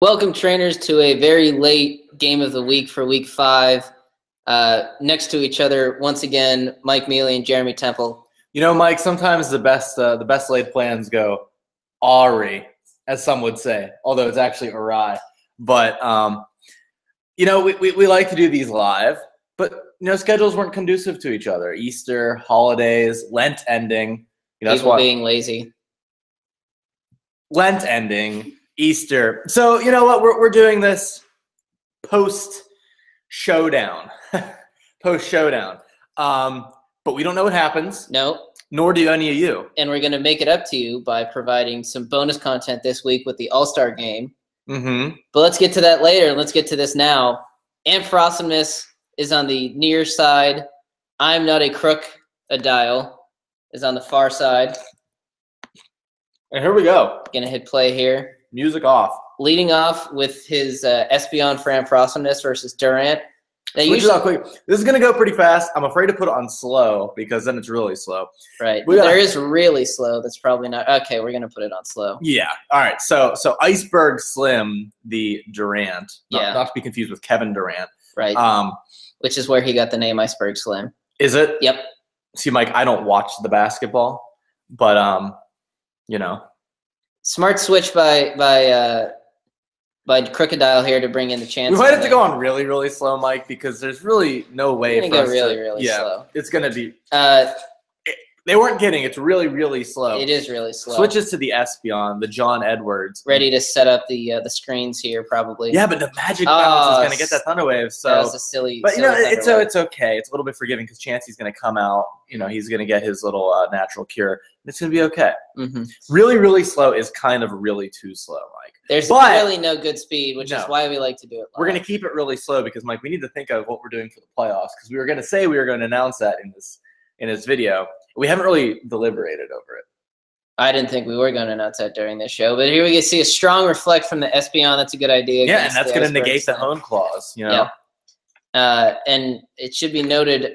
Welcome, trainers, to a very late game of the week for Week 5. Next to each other, once again, Mike Mealy and Jeremy Temple. You know, Mike, sometimes the best laid plans go awry, as some would say, although it's actually awry. But, you know, we like to do these live, but, you know, schedules weren't conducive to each other. Easter, holidays, Lent ending. You know, People being lazy. Lent ending, Easter. So, you know what? We're doing this post-showdown. Post-showdown. But we don't know what happens. No. Nor do any of you. And we're going to make it up to you by providing some bonus content this week with the All-Star game. Mm-hmm. But let's get to that later. Let's get to this now. Ampharosomeness is on the near side. I'm not a Krook. Odile is on the far side. And here we go. Going to hit play here. Music off. Leading off with his Espeon for Ampharosomeness versus Durant. Now, usually, quick. This is going to go pretty fast. I'm afraid to put it on slow because then it's really slow. Right. There is really slow. That's probably not. Okay, we're going to put it on slow. Yeah. All right. So Iceberg Slim, the Durant. Not to be confused with Kevin Durant. Right. Which is where he got the name Iceberg Slim. Is it? Yep. See, Mike, I don't watch the basketball, but you know. Smart switch by Crocodile here to bring in the chance. We might have to go on really, really slow, Mike, because there's really no way for us really, really slow. It's going to be. They weren't kidding. It's really, really slow. It is really slow. Switches to the Espeon, the John Edwards. Ready to set up the screens here, probably. Yeah, but the Magic bounce is going to get that Thunder Wave. So that was a silly. But you know, it's okay. It's a little bit forgiving because Chansey's going to come out. You know, he's going to get his little natural cure. It's going to be okay. Mm-hmm. Really, really slow is kind of really too slow, Mike. There's really no good speed, which is why we like to do it live. We're going to keep it really slow because, Mike, we need to think of what we're doing for the playoffs because we were going to say we were going to announce that in this video. We haven't really deliberated over it. I didn't think we were going to announce that during this show, but here we can see a strong reflect from the Espeon. That's a good idea. Yeah, and that's going to negate the hone clause, you know. Yeah. And it should be noted,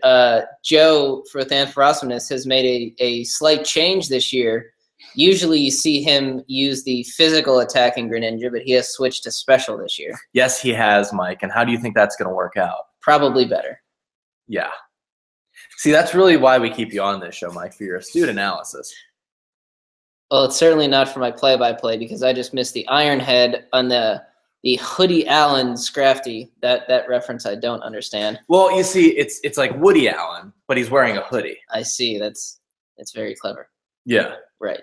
Joe, for Ampharosomeness, has made a slight change this year. Usually you see him use the physical attacking Greninja, but he has switched to special this year. Yes, he has, Mike. And how do you think that's going to work out? Probably better. Yeah. See, that's really why we keep you on this show, Mike, for your astute analysis. Well, it's certainly not for my play-by-play because I just missed the Iron Head on the Hoodie Allen Scrafty. That reference I don't understand. Well, you see, it's like Woody Allen, but he's wearing a hoodie. I see. That's very clever. Yeah. Right.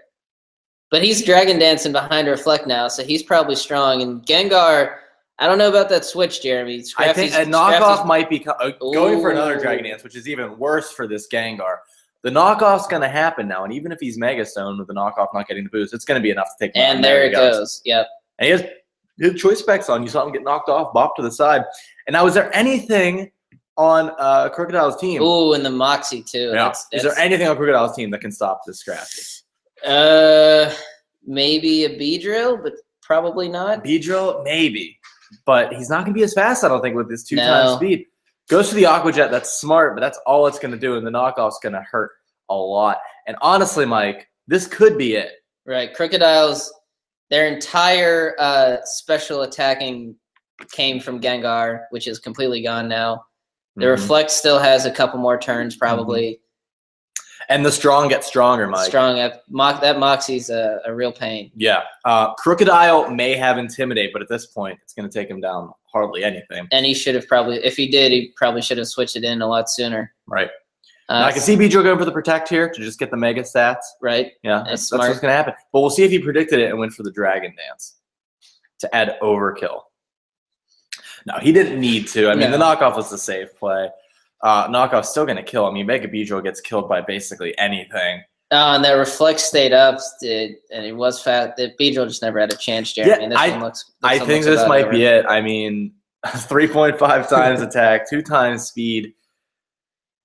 But he's Dragon Dancing behind Reflect now, so he's probably strong. And Gengar, I don't know about that switch, Jeremy. I think a knockoff might be going for another Dragon Dance, which is even worse for this Gengar. The knockoff's going to happen now, and even if he's Mega Stone with the knockoff not getting the boost, it's going to be enough to take him out. And there it goes. Yep. And he has good choice specs on. You saw him get knocked off, bop to the side. And now, is there anything on Crocodile's team? Ooh, and the Moxie, too. Yeah. Is there anything on Crocodile's team that can stop this Scrafty? Maybe a Beedrill, but probably not. Beedrill, maybe. But he's not going to be as fast, I don't think, with his 2x speed. Goes to the Aqua Jet. That's smart, but that's all it's going to do, and the knockoff's going to hurt a lot. And honestly, Mike, this could be it. Right. Crocodiles, their entire special attacking came from Gengar, which is completely gone now. The Reflect still has a couple more turns, probably. And the strong gets stronger, Mike. That Moxie's a real pain. Yeah. Crocodile may have Intimidate, but at this point, it's going to take him down hardly anything. And he should have probably, if he did, he probably should have switched it in a lot sooner. Right. I can see Beedrill going for the Protect here to just get the Mega stats. Right. Yeah, that's what's going to happen. But we'll see if he predicted it and went for the Dragon Dance to add Overkill. No, he didn't need to. I mean, the knockoff was the safe play. Knockoff's still going to kill. I mean, Mega Beedrill gets killed by basically anything. And that Reflect stayed up, and it was fat. The Beedrill just never had a chance, Jeremy. Yeah, I think this might be it. I mean, 3.5 times attack, 2 times speed.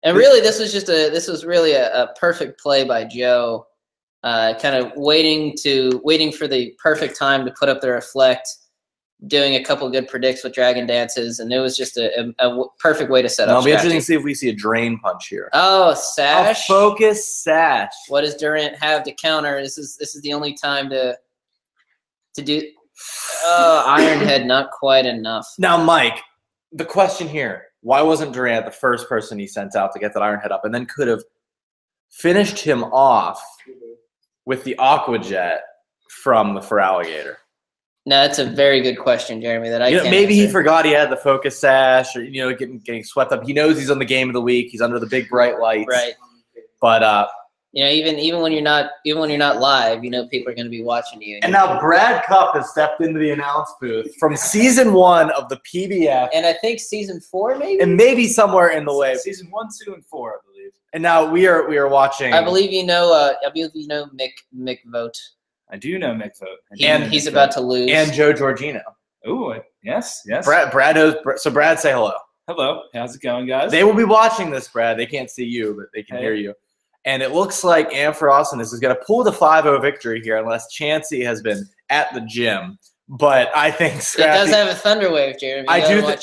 And really, this was really a perfect play by Joe, kind of waiting for the perfect time to put up the Reflect, doing a couple good predicts with Dragon Dances, and it was just a perfect way to set up. It'll be interesting to see if we see a Drain Punch here. Oh, Sash! A Focus Sash. What does Durant have to counter? This is the only time to do. Ironhead, not quite enough. Now, Mike, the question here, why wasn't Durant the first person he sent out to get that Ironhead up and then could have finished him off with the Aqua Jet from the Feraligatr? No, that's a very good question, Jeremy. That I can't maybe answer. he forgot he had the focus sash, or getting swept up. He knows he's on the game of the week. He's under the big bright lights, right? But even when you're not live, people are going to be watching you. And now Brad Cupp has stepped into the announce booth from season 1 of the PBF, and I think season 4 maybe, and maybe somewhere in the way. Season 1, 2, and 4, I believe. And now we are watching. I believe Mick Vogt. I do know Mick Vogt. And he's about to lose. And Joe Giorgino. Ooh, yes. Brad knows. So Brad, say hello. Hello. How's it going, guys? They will be watching this, Brad. They can't see you, but they can hear you. And it looks like Ampharosomeness is going to pull the 5-0 victory here unless Chansey has been at the gym. But I think Scrafty... It does have a thunder wave, Jeremy. I do think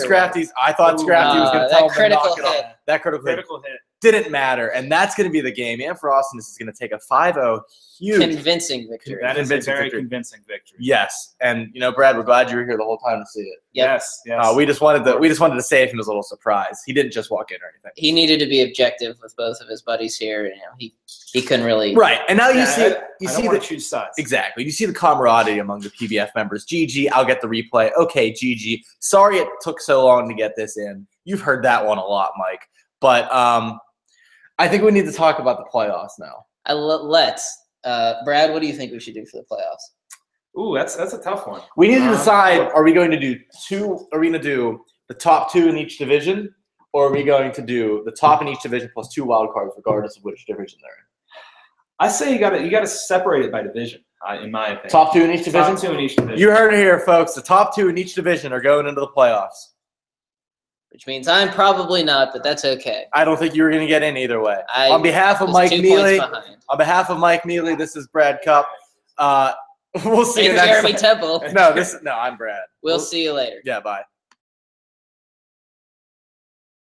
Scrafty's... I thought Scrafty was going to tell him to knock it off. That critical hit didn't matter, and that's going to be the game. Ampharosomeness is going to take a 5-0 huge... Convincing victory. That is a very convincing victory. Yes. And, Brad, we're glad you were here the whole time to see it. Yep. Yes. We just wanted to save him as a little surprise. He didn't just walk in or anything. He needed to be objective with both of his buddies here. He couldn't really... Right. And now you see the choose sides. Exactly. You see the camaraderie among the PBF members. GG, I'll get the replay. Okay, GG. Sorry it took so long to get this in. You've heard that one a lot, Mike. But I think we need to talk about the playoffs now. Let's. Brad, what do you think we should do for the playoffs? Ooh, that's a tough one. We need to decide, are we going to do the top 2 in each division, or are we going to do the top in each division plus 2 wild cards regardless of which division they're in? I say you gotta separate it by division, in my opinion. Top 2 in each division? Top 2 in each division. You heard it here, folks. The top 2 in each division are going into the playoffs. Which means I'm probably not, but that's okay. I don't think you were going to get in either way. On behalf of Mike Mealy, this is Brad Cupp. We'll see you next Jeremy time. Temple. No, I'm Brad. We'll see you later. Yeah, bye.